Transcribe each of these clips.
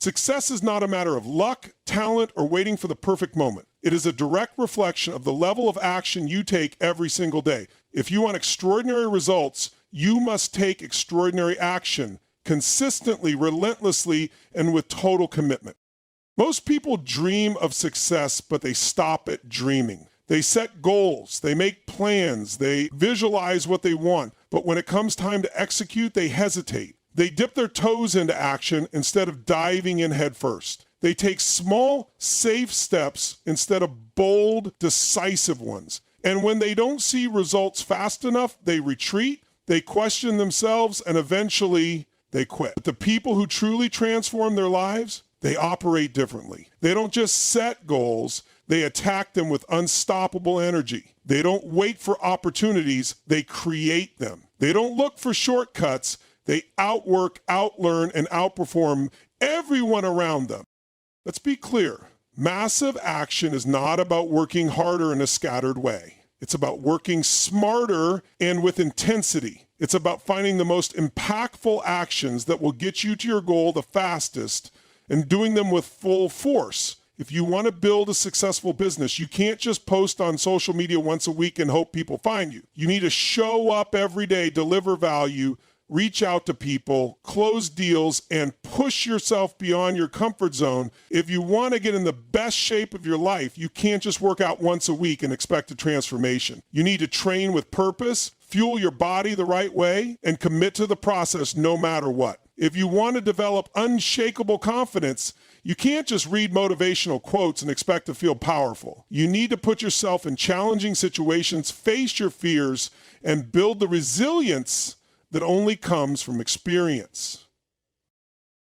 Success is not a matter of luck, talent, or waiting for the perfect moment. It is a direct reflection of the level of action you take every single day. If you want extraordinary results, you must take extraordinary action, consistently, relentlessly, and with total commitment. Most people dream of success, but they stop at dreaming. They set goals, they make plans, they visualize what they want, but when it comes time to execute, they hesitate. They dip their toes into action instead of diving in head first. They take small, safe steps instead of bold, decisive ones. And when they don't see results fast enough, they retreat, they question themselves, and eventually they quit. But the people who truly transform their lives, they operate differently. They don't just set goals, they attack them with unstoppable energy. They don't wait for opportunities, they create them. They don't look for shortcuts, they outwork, outlearn, and outperform everyone around them. Let's be clear. Massive action is not about working harder in a scattered way. It's about working smarter and with intensity. It's about finding the most impactful actions that will get you to your goal the fastest and doing them with full force. If you want to build a successful business, you can't just post on social media once a week and hope people find you. You need to show up every day, deliver value, reach out to people, close deals, and push yourself beyond your comfort zone. If you want to get in the best shape of your life, you can't just work out once a week and expect a transformation. You need to train with purpose, fuel your body the right way, and commit to the process no matter what. If you want to develop unshakable confidence, you can't just read motivational quotes and expect to feel powerful. You need to put yourself in challenging situations, face your fears, and build the resilience that only comes from experience.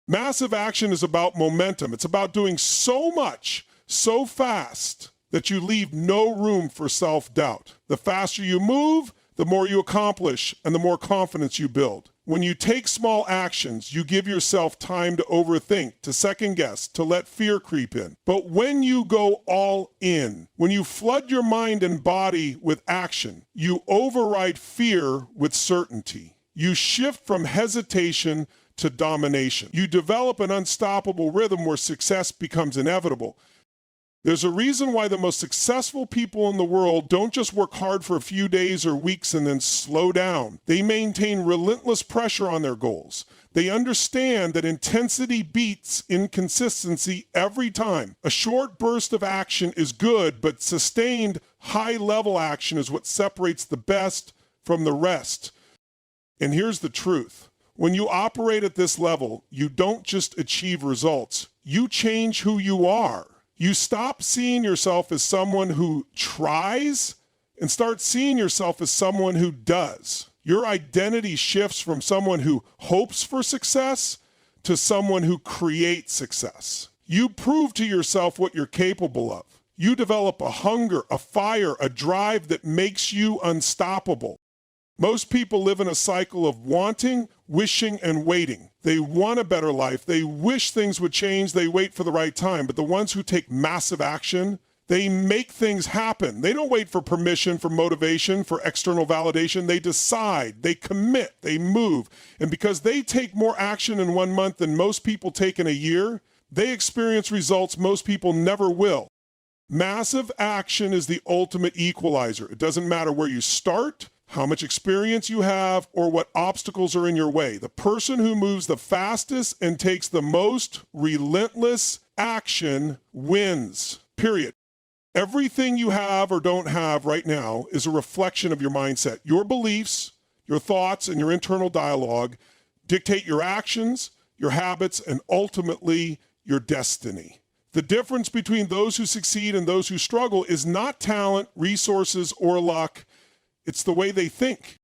Massive action is about momentum. It's about doing so much, so fast, that you leave no room for self-doubt. The faster you move, the more you accomplish, and the more confidence you build. When you take small actions, you give yourself time to overthink, to second guess, to let fear creep in. But when you go all in, when you flood your mind and body with action, you override fear with certainty. You shift from hesitation to domination. You develop an unstoppable rhythm where success becomes inevitable. There's a reason why the most successful people in the world don't just work hard for a few days or weeks and then slow down. They maintain relentless pressure on their goals. They understand that intensity beats inconsistency every time. A short burst of action is good, but sustained high-level action is what separates the best from the rest. And here's the truth. When you operate at this level, you don't just achieve results. You change who you are. You stop seeing yourself as someone who tries and start seeing yourself as someone who does. Your identity shifts from someone who hopes for success to someone who creates success. You prove to yourself what you're capable of. You develop a hunger, a fire, a drive that makes you unstoppable. Most people live in a cycle of wanting, wishing, and waiting. They want a better life. They wish things would change. They wait for the right time. But the ones who take massive action, they make things happen. They don't wait for permission, for motivation, for external validation. They decide, they commit, they move. And because they take more action in 1 month than most people take in a year, they experience results most people never will. Massive action is the ultimate equalizer. It doesn't matter where you start, how much experience you have, or what obstacles are in your way. The person who moves the fastest and takes the most relentless action wins, period. Everything you have or don't have right now is a reflection of your mindset. Your beliefs, your thoughts, and your internal dialogue dictate your actions, your habits, and ultimately your destiny. The difference between those who succeed and those who struggle is not talent, resources, or luck. It's the way they think.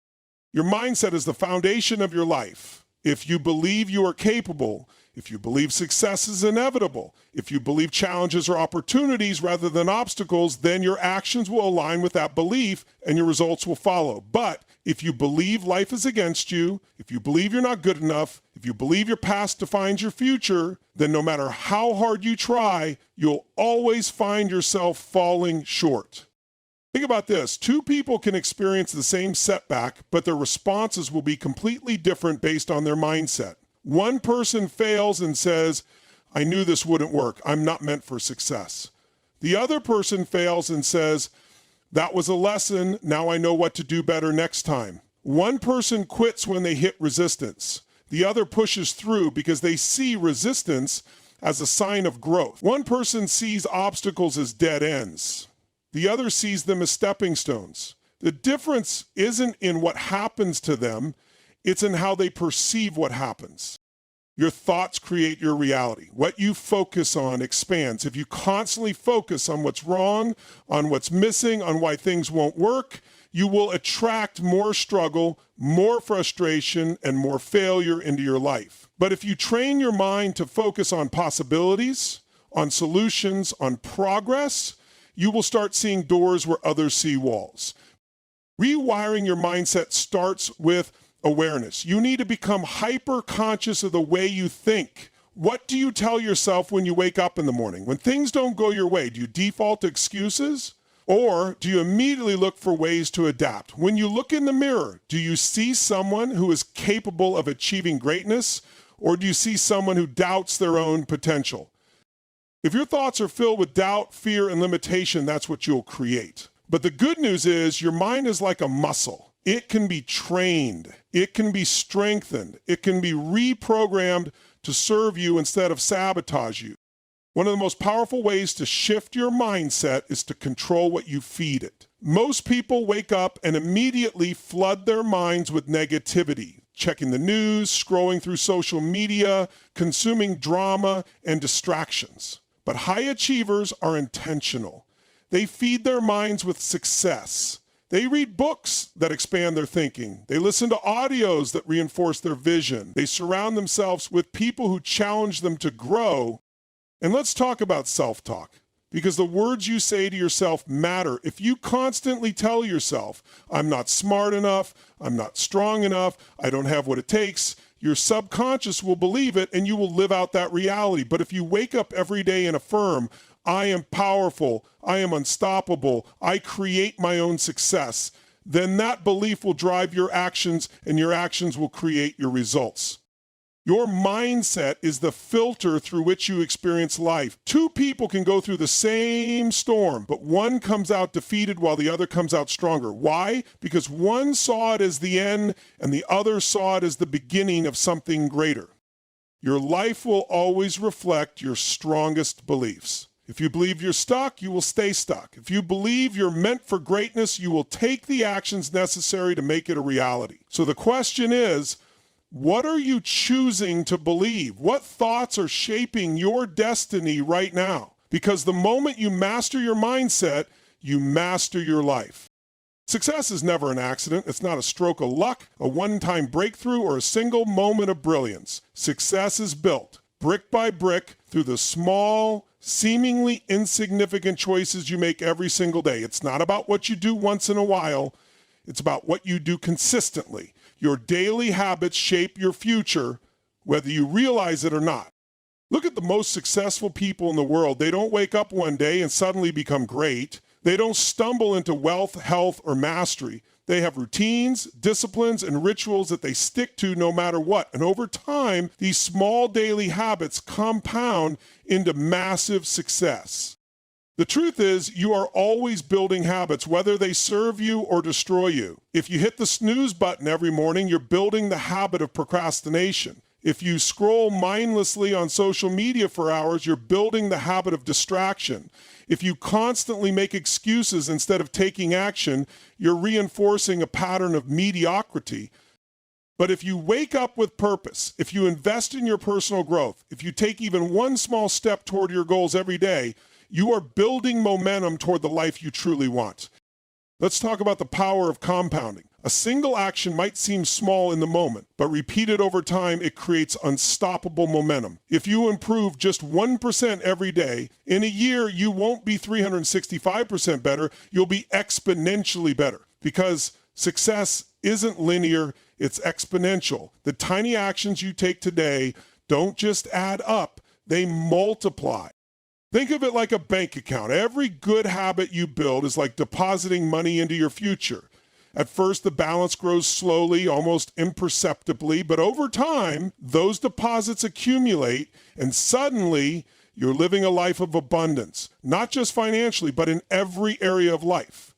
Your mindset is the foundation of your life. If you believe you are capable, if you believe success is inevitable, if you believe challenges are opportunities rather than obstacles, then your actions will align with that belief and your results will follow. But if you believe life is against you, if you believe you're not good enough, if you believe your past defines your future, then no matter how hard you try, you'll always find yourself falling short. Think about this. Two people can experience the same setback, but their responses will be completely different based on their mindset. One person fails and says, I knew this wouldn't work. I'm not meant for success. The other person fails and says, that was a lesson. Now I know what to do better next time. One person quits when they hit resistance. The other pushes through because they see resistance as a sign of growth. One person sees obstacles as dead ends. The other sees them as stepping stones. The difference isn't in what happens to them, it's in how they perceive what happens. Your thoughts create your reality. What you focus on expands. If you constantly focus on what's wrong, on what's missing, on why things won't work, you will attract more struggle, more frustration, and more failure into your life. But if you train your mind to focus on possibilities, on solutions, on progress, you will start seeing doors where others see walls. Rewiring your mindset starts with awareness. You need to become hyper conscious of the way you think. What do you tell yourself when you wake up in the morning? When things don't go your way, do you default to excuses? Or do you immediately look for ways to adapt? When you look in the mirror, do you see someone who is capable of achieving greatness? Or do you see someone who doubts their own potential? If your thoughts are filled with doubt, fear, and limitation, that's what you'll create. But the good news is your mind is like a muscle. It can be trained. It can be strengthened. It can be reprogrammed to serve you instead of sabotage you. One of the most powerful ways to shift your mindset is to control what you feed it. Most people wake up and immediately flood their minds with negativity, checking the news, scrolling through social media, consuming drama and distractions. But high achievers are intentional. They feed their minds with success. They read books that expand their thinking. They listen to audios that reinforce their vision. They surround themselves with people who challenge them to grow. And let's talk about self-talk, because the words you say to yourself matter. If you constantly tell yourself, I'm not smart enough, I'm not strong enough, I don't have what it takes, your subconscious will believe it and you will live out that reality. But if you wake up every day and affirm, I am powerful, I am unstoppable, I create my own success, then that belief will drive your actions and your actions will create your results. Your mindset is the filter through which you experience life. Two people can go through the same storm, but one comes out defeated while the other comes out stronger. Why? Because one saw it as the end and the other saw it as the beginning of something greater. Your life will always reflect your strongest beliefs. If you believe you're stuck, you will stay stuck. If you believe you're meant for greatness, you will take the actions necessary to make it a reality. So the question is, what are you choosing to believe? What thoughts are shaping your destiny right now? Because the moment you master your mindset, you master your life. Success is never an accident. It's not a stroke of luck, a one-time breakthrough, or a single moment of brilliance. Success is built brick by brick through the small, seemingly insignificant choices you make every single day. It's not about what you do once in a while. It's about what you do consistently. Your daily habits shape your future, whether you realize it or not. Look at the most successful people in the world. They don't wake up one day and suddenly become great. They don't stumble into wealth, health, or mastery. They have routines, disciplines, and rituals that they stick to no matter what. And over time, these small daily habits compound into massive success. The truth is, you are always building habits, whether they serve you or destroy you. If you hit the snooze button every morning, you're building the habit of procrastination. If you scroll mindlessly on social media for hours, you're building the habit of distraction. If you constantly make excuses instead of taking action, you're reinforcing a pattern of mediocrity. But if you wake up with purpose, if you invest in your personal growth, if you take even one small step toward your goals every day, you are building momentum toward the life you truly want. Let's talk about the power of compounding. A single action might seem small in the moment, but repeated over time, it creates unstoppable momentum. If you improve just 1% every day, in a year, you won't be 365% better, you'll be exponentially better. Because success isn't linear, it's exponential. The tiny actions you take today don't just add up, they multiply. Think of it like a bank account. Every good habit you build is like depositing money into your future. At first, the balance grows slowly, almost imperceptibly, but over time, those deposits accumulate, and suddenly, you're living a life of abundance, not just financially, but in every area of life.